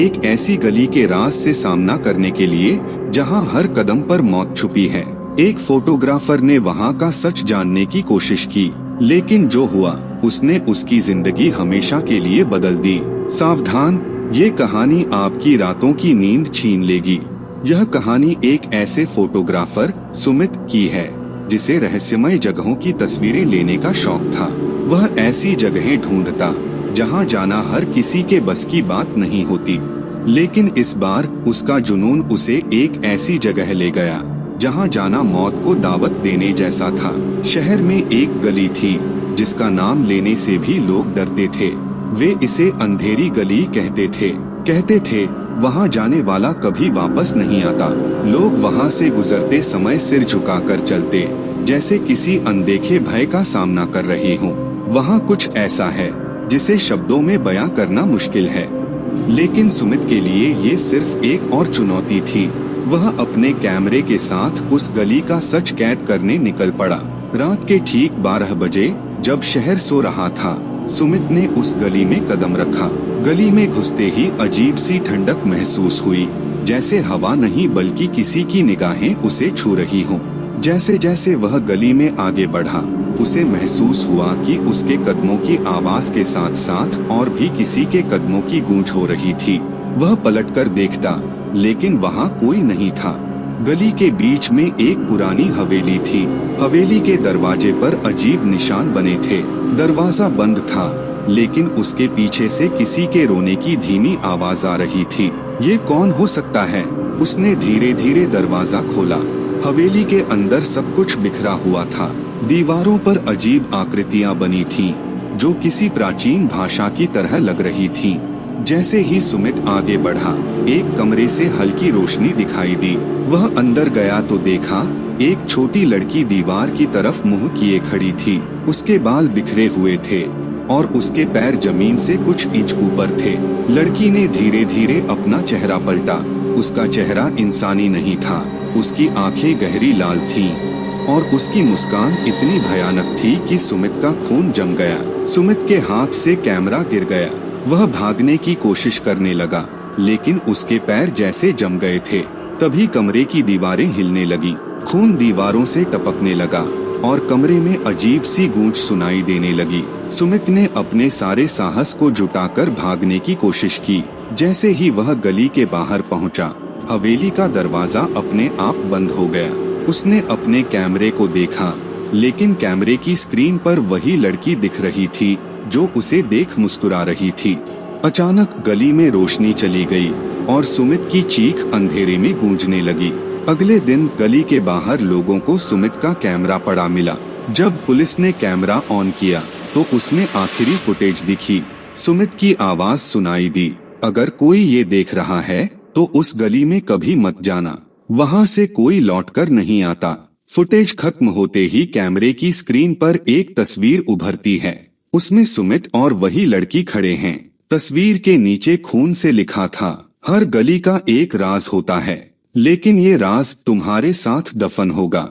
एक ऐसी गली के राज से सामना करने के लिए जहां हर कदम पर मौत छुपी है। एक फोटोग्राफर ने वहां का सच जानने की कोशिश की, लेकिन जो हुआ उसने उसकी जिंदगी हमेशा के लिए बदल दी। सावधान, ये कहानी आपकी रातों की नींद छीन लेगी। यह कहानी एक ऐसे फोटोग्राफर सुमित की है जिसे रहस्यमय जगहों की तस्वीरें लेने का शौक था। वह ऐसी जगहें ढूंढता जहां जाना हर किसी के बस की बात नहीं होती, लेकिन इस बार उसका जुनून उसे एक ऐसी जगह ले गया जहां जाना मौत को दावत देने जैसा था। शहर में एक गली थी जिसका नाम लेने से भी लोग डरते थे। वे इसे अंधेरी गली कहते थे वहां जाने वाला कभी वापस नहीं आता। लोग वहां से गुजरते समय सिर झुकाकर चलते, जैसे किसी अनदेखे भय का सामना कर रहे हों। वहां कुछ ऐसा है जिसे शब्दों में बयां करना मुश्किल है, लेकिन सुमित के लिए ये सिर्फ एक और चुनौती थी। वह अपने कैमरे के साथ उस गली का सच कैद करने निकल पड़ा। रात के ठीक 12 बजे जब शहर सो रहा था, सुमित ने उस गली में कदम रखा। गली में घुसते ही अजीब सी ठंडक महसूस हुई, जैसे हवा नहीं बल्कि किसी की निगाहें उसे छू रही हों। जैसे जैसे वह गली में आगे बढ़ा, उसे महसूस हुआ कि उसके कदमों की आवाज के साथ साथ और भी किसी के कदमों की गूंज हो रही थी। वह पलटकर देखता, लेकिन वहां कोई नहीं था। गली के बीच में एक पुरानी हवेली थी। हवेली के दरवाजे पर अजीब निशान बने थे। दरवाजा बंद था, लेकिन उसके पीछे से किसी के रोने की धीमी आवाज आ रही थी। ये कौन हो सकता है? उसने धीरे धीरे दरवाजा खोला। हवेली के अंदर सब कुछ बिखरा हुआ था। दीवारों पर अजीब आकृतियां बनी थीं, जो किसी प्राचीन भाषा की तरह लग रही थीं। जैसे ही सुमित आगे बढ़ा, एक कमरे से हल्की रोशनी दिखाई दी। वह अंदर गया तो देखा एक छोटी लड़की दीवार की तरफ मुंह किए खड़ी थी। उसके बाल बिखरे हुए थे और उसके पैर जमीन से कुछ इंच ऊपर थे। लड़की ने धीरे धीरे अपना चेहरा पलटा। उसका चेहरा इंसानी नहीं था। उसकी आंखें गहरी लाल थीं और उसकी मुस्कान इतनी भयानक थी कि सुमित का खून जम गया। सुमित के हाथ से कैमरा गिर गया। वह भागने की कोशिश करने लगा, लेकिन उसके पैर जैसे जम गए थे। तभी कमरे की दीवारें हिलने लगी। खून दीवारों से टपकने लगा और कमरे में अजीब सी गूंज सुनाई देने लगी। सुमित ने अपने सारे साहस को जुटाकर भागने की कोशिश की। जैसे ही वह गली के बाहर पहुंचा, हवेली का दरवाजा अपने आप बंद हो गया। उसने अपने कैमरे को देखा, लेकिन कैमरे की स्क्रीन पर वही लड़की दिख रही थी जो उसे देख मुस्कुरा रही थी। अचानक गली में रोशनी चली गई और सुमित की चीख अंधेरे में गूंजने लगी। अगले दिन गली के बाहर लोगों को सुमित का कैमरा पड़ा मिला। जब पुलिस ने कैमरा ऑन किया तो उसमें आखिरी फुटेज दिखी। सुमित की आवाज सुनाई दी, अगर कोई ये देख रहा है तो उस गली में कभी मत जाना, वहां से कोई लौटकर नहीं आता। फुटेज खत्म होते ही कैमरे की स्क्रीन पर एक तस्वीर उभरती है। उसमें सुमित और वही लड़की खड़े हैं। तस्वीर के नीचे खून से लिखा था, हर गली का एक राज होता है, लेकिन ये राज तुम्हारे साथ दफन होगा।